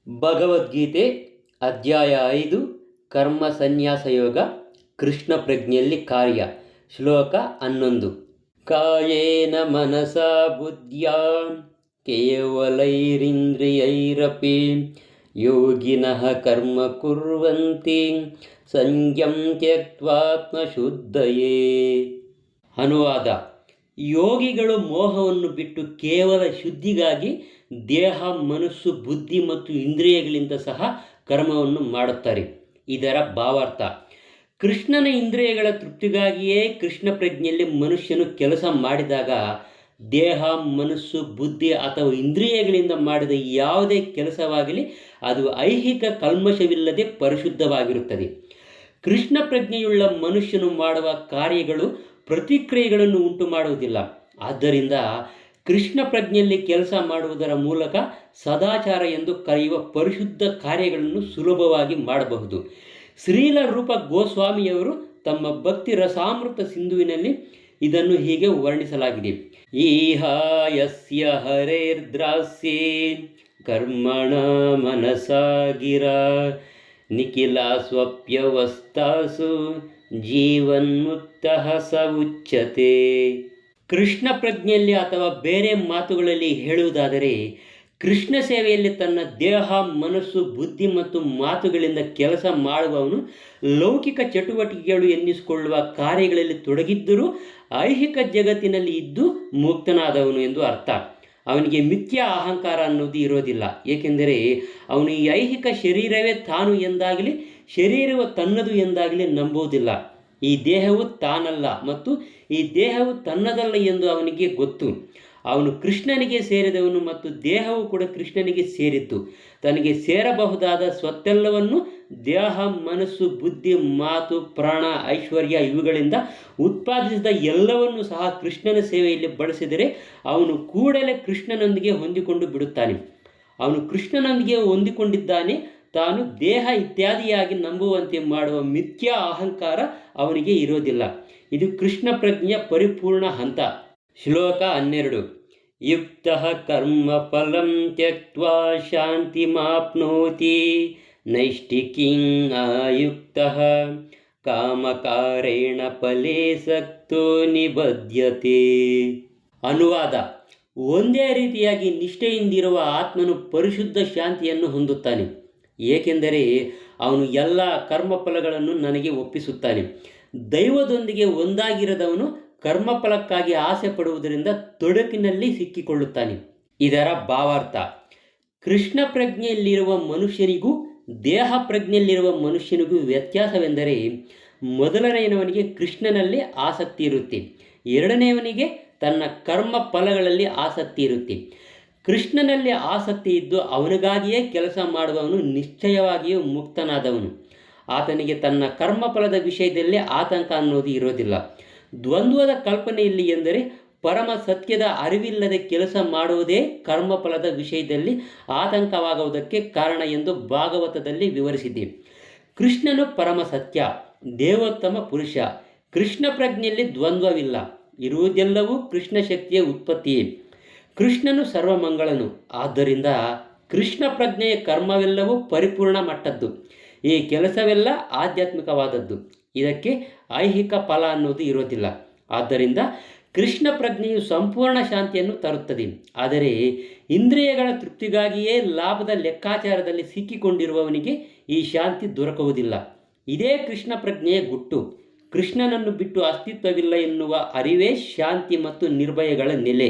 ಭಗವದ್ಗೀತೆ ಅಧ್ಯಾಯ 5 ಕರ್ಮ ಸನ್ಯಾಸ ಯೋಗ ಕೃಷ್ಣ ಪ್ರಜ್ಞೆಯಲ್ಲಿ ಕಾರ್ಯ ಶ್ಲೋಕ 11 ಕಾಯೇನ ಮನಸಾ ಬುದ್ಧ್ಯಾ ಕೇವಲೈರಿಂದ್ರಿಯೈರಪಿ ಯೋಗಿನಃ ಕರ್ಮ ಕುರ್ವಂತಿ ಸಂಯಂ ತ್ಯಕ್ತ್ವಾತ್ಮಶುದ್ಧಯೇ. ಅನುವಾದ: ಯೋಗಿಗಳು ಮೋಹವನ್ನು ಬಿಟ್ಟು ಕೇವಲ ಶುದ್ಧಿಗಾಗಿ ದೇಹ, ಮನಸ್ಸು, ಬುದ್ಧಿ ಮತ್ತು ಇಂದ್ರಿಯಗಳಿಂದ ಸಹ ಕರ್ಮವನ್ನು ಮಾಡುತ್ತಾರೆ. ಇದರ ಭಾವಾರ್ಥ: ಕೃಷ್ಣನ ಇಂದ್ರಿಯಗಳ ತೃಪ್ತಿಗಾಗಿಯೇ ಕೃಷ್ಣ ಪ್ರಜ್ಞೆಯಲ್ಲಿ ಮನುಷ್ಯನು ಕೆಲಸ ಮಾಡಿದಾಗ ದೇಹ, ಮನಸ್ಸು, ಬುದ್ಧಿ ಅಥವಾ ಇಂದ್ರಿಯಗಳಿಂದ ಮಾಡಿದ ಯಾವುದೇ ಕೆಲಸವಾಗಲಿ ಅದು ಐಹಿಕ ಕಲ್ಮಶವಿಲ್ಲದೆ ಪರಿಶುದ್ಧವಾಗಿರುತ್ತದೆ. ಕೃಷ್ಣ ಪ್ರಜ್ಞೆಯುಳ್ಳ ಮನುಷ್ಯನು ಮಾಡುವ ಕಾರ್ಯಗಳು ಪ್ರತಿಕ್ರಿಯೆಗಳನ್ನು ಉಂಟು ಮಾಡುವುದಿಲ್ಲ. ಆದ್ದರಿಂದ ಕೃಷ್ಣ ಪ್ರಜ್ಞೆಯಲ್ಲಿ ಕೆಲಸ ಮಾಡುವುದರ ಮೂಲಕ ಸದಾಚಾರ ಎಂದು ಕರೆಯುವ ಪರಿಶುದ್ಧ ಕಾರ್ಯಗಳನ್ನು ಸುಲಭವಾಗಿ ಮಾಡಬಹುದು. ಶ್ರೀಲ ರೂಪ ಗೋಸ್ವಾಮಿಯವರು ತಮ್ಮ ಭಕ್ತಿ ರಸಾಮೃತ ಸಿಂಧುವಿನಲ್ಲಿ ಇದನ್ನು ಹೀಗೆ ವರ್ಣಿಸಲಾಗಿದೆ: ಈಹ ಯಸ್ಯ ಹರೇರ್ದ್ರಾಸ್ಯೇ ಕರ್ಮಣ ಮನಸಾ ಗಿರಾ ನಿಖಿಲ ಸ್ವಪ್ಯವಸ್ಥಾಸು ಜೀವನ್ಮುಕ್ತಃ ಸ ಉಚ್ಯತೆ. ಕೃಷ್ಣ ಪ್ರಜ್ಞೆಯಲ್ಲಿ ಅಥವಾ ಬೇರೆ ಮಾತುಗಳಲ್ಲಿ ಹೇಳುವುದಾದರೆ, ಕೃಷ್ಣ ಸೇವೆಯಲ್ಲಿ ತನ್ನ ದೇಹ, ಮನಸ್ಸು, ಬುದ್ಧಿ ಮತ್ತು ಮಾತುಗಳಿಂದ ಕೆಲಸ ಮಾಡುವವನು ಲೌಕಿಕ ಚಟುವಟಿಕೆಗಳು ಎನ್ನಿಸಿಕೊಳ್ಳುವ ಕಾರ್ಯಗಳಲ್ಲಿ ತೊಡಗಿದ್ದರೂ ಐಹಿಕ ಜಗತ್ತಿನಲ್ಲಿ ಇದ್ದು ಮುಕ್ತನಾದವನು ಎಂದು ಅರ್ಥ. ಅವನಿಗೆ ಮಿಥ್ಯಾ ಅಹಂಕಾರ ಅನ್ನೋದು ಇರೋದಿಲ್ಲ. ಏಕೆಂದರೆ ಅವನು ಈ ಐಹಿಕ ಶರೀರವೇ ತಾನು ಎಂದಾಗಲಿ ಶರೀರವು ತನ್ನದು ಎಂದಾಗಲಿ ನಂಬುವುದಿಲ್ಲ. ಈ ದೇಹವು ತಾನಲ್ಲ ಮತ್ತು ಈ ದೇಹವು ತನ್ನದಲ್ಲ ಎಂದು ಅವನಿಗೆ ಗೊತ್ತು. ಅವನು ಕೃಷ್ಣನಿಗೆ ಸೇರಿದವನು ಮತ್ತು ದೇಹವು ಕೂಡ ಕೃಷ್ಣನಿಗೆ ಸೇರಿತ್ತು. ತನಗೆ ಸೇರಬಹುದಾದ ಸ್ವತ್ತೆಲ್ಲವನ್ನು ದೇಹ, ಮನಸ್ಸು, ಬುದ್ಧಿ, ಮಾತು, ಪ್ರಾಣ, ಐಶ್ವರ್ಯ ಇವುಗಳಿಂದ ಉತ್ಪಾದಿಸಿದ ಎಲ್ಲವನ್ನೂ ಸಹ ಕೃಷ್ಣನ ಸೇವೆಯಲ್ಲಿ ಬಳಸಿದರೆ ಅವನು ಕೂಡಲೇ ಕೃಷ್ಣನೊಂದಿಗೆ ಹೊಂದಿಕೊಂಡು ಬಿಡುತ್ತಾನೆ. ಅವನು ಕೃಷ್ಣನೊಂದಿಗೆ ಹೊಂದಿಕೊಂಡಿದ್ದಾನೆ. ತಾನು ದೇಹ ಇತ್ಯಾದಿಯಾಗಿ ನಂಬುವಂತೆ ಮಾಡುವ ಮಿಥ್ಯಾ ಅಹಂಕಾರ ಅವನಿಗೆ ಇರೋದಿಲ್ಲ. ಇದು ಕೃಷ್ಣ ಪ್ರಜ್ಞೆಯ ಪರಿಪೂರ್ಣ ಹಂತ. ಶ್ಲೋಕ 12 ಯುಕ್ತಃ ಕರ್ಮ ಫಲಂ ತ್ಯಕ್ತ್ವಾ ಶಾಂತಿಮಾಪ್ನೋತಿ ನೈಷ್ಠಿಕೀಂ ಆಯುಕ್ತಃ ಕಾಮಕಾರೇಣ ಫಲೇ ಸಕ್ತೋ ನಿಬಧ್ಯತೆ. ಅನುವಾದ: ಒಂದೇ ರೀತಿಯಾಗಿ ನಿಷ್ಠೆಯಿಂದಿರುವ ಆತ್ಮನು ಪರಿಶುದ್ಧ ಶಾಂತಿಯನ್ನು ಹೊಂದುತ್ತಾನೆ, ಏಕೆಂದರೆ ಅವನು ಎಲ್ಲ ಕರ್ಮಫಲಗಳನ್ನು ನನಗೆ ಒಪ್ಪಿಸುತ್ತಾನೆ. ದೈವದೊಂದಿಗೆ ಒಂದಾಗಿರದವನು ಕರ್ಮಫಲಕ್ಕಾಗಿ ಆಸೆ ಪಡುವುದರಿಂದ ತೊಡಕಿನಲ್ಲಿ ಸಿಕ್ಕಿಕೊಳ್ಳುತ್ತಾನೆ. ಇದರ ಭಾವಾರ್ಥ: ಕೃಷ್ಣ ಪ್ರಜ್ಞೆಯಲ್ಲಿರುವ ಮನುಷ್ಯನಿಗೂ ದೇಹ ಪ್ರಜ್ಞೆಯಲ್ಲಿರುವ ಮನುಷ್ಯನಿಗೂ ವ್ಯತ್ಯಾಸವೆಂದರೆ, ಮೊದಲನೆಯವನಿಗೆ ಕೃಷ್ಣನಲ್ಲಿ ಆಸಕ್ತಿ ಇರುತ್ತೆ, ಎರಡನೆಯವನಿಗೆ ತನ್ನ ಕರ್ಮ ಫಲಗಳಲ್ಲಿ ಆಸಕ್ತಿ ಇರುತ್ತೆ. ಕೃಷ್ಣನಲ್ಲಿ ಆಸಕ್ತಿ ಇದ್ದು ಅವನಿಗಾಗಿಯೇ ಕೆಲಸ ಮಾಡುವವನು ನಿಶ್ಚಯವಾಗಿಯೂ ಮುಕ್ತನಾದವನು. ಆತನಿಗೆ ತನ್ನ ಕರ್ಮಫಲದ ವಿಷಯದಲ್ಲಿ ಆತಂಕ ಅನ್ನೋದು ಇರೋದಿಲ್ಲ. ದ್ವಂದ್ವದ ಕಲ್ಪನೆಯಲ್ಲಿ ಎಂದರೆ ಪರಮ ಸತ್ಯದ ಅರಿವಿಲ್ಲದೆ ಕೆಲಸ ಮಾಡುವುದೇ ಕರ್ಮಫಲದ ವಿಷಯದಲ್ಲಿ ಆತಂಕವಾಗುವುದಕ್ಕೆ ಕಾರಣ ಎಂದು ಭಾಗವತದಲ್ಲಿ ವಿವರಿಸಿದೆ. ಕೃಷ್ಣನು ಪರಮ ಸತ್ಯ, ದೇವೋತ್ತಮ ಪುರುಷ. ಕೃಷ್ಣ ಪ್ರಜ್ಞೆಯಲ್ಲಿ ದ್ವಂದ್ವವಿಲ್ಲ. ಇರುವುದೆಲ್ಲವೂ ಕೃಷ್ಣ ಶಕ್ತಿಯ ಉತ್ಪತ್ತಿಯೇ. ಕೃಷ್ಣನು ಸರ್ವಮಂಗಳನು. ಆದ್ದರಿಂದ ಕೃಷ್ಣ ಪ್ರಜ್ಞೆಯ ಕರ್ಮವೆಲ್ಲವೂ ಪರಿಪೂರ್ಣ ಮಟ್ಟದ್ದು. ಈ ಕೆಲಸವೆಲ್ಲ ಆಧ್ಯಾತ್ಮಿಕವಾದದ್ದು. ಇದಕ್ಕೆ ಐಹಿಕ ಫಲ ಅನ್ನೋದು ಇರೋದಿಲ್ಲ. ಆದ್ದರಿಂದ ಕೃಷ್ಣ ಪ್ರಜ್ಞೆಯು ಸಂಪೂರ್ಣ ಶಾಂತಿಯನ್ನು ತರುತ್ತದೆ. ಆದರೆ ಇಂದ್ರಿಯಗಳ ತೃಪ್ತಿಗಾಗಿಯೇ ಲಾಭದ ಲೆಕ್ಕಾಚಾರದಲ್ಲಿ ಸಿಕ್ಕಿಕೊಂಡಿರುವವನಿಗೆ ಈ ಶಾಂತಿ ದೊರಕುವುದಿಲ್ಲ. ಇದೇ ಕೃಷ್ಣ ಪ್ರಜ್ಞೆಯ ಗುಟ್ಟು. ಕೃಷ್ಣನನ್ನು ಬಿಟ್ಟು ಅಸ್ತಿತ್ವವಿಲ್ಲ ಎನ್ನುವ ಅರಿವೇ ಶಾಂತಿ ಮತ್ತು ನಿರ್ಭಯಗಳ ನೆಲೆ.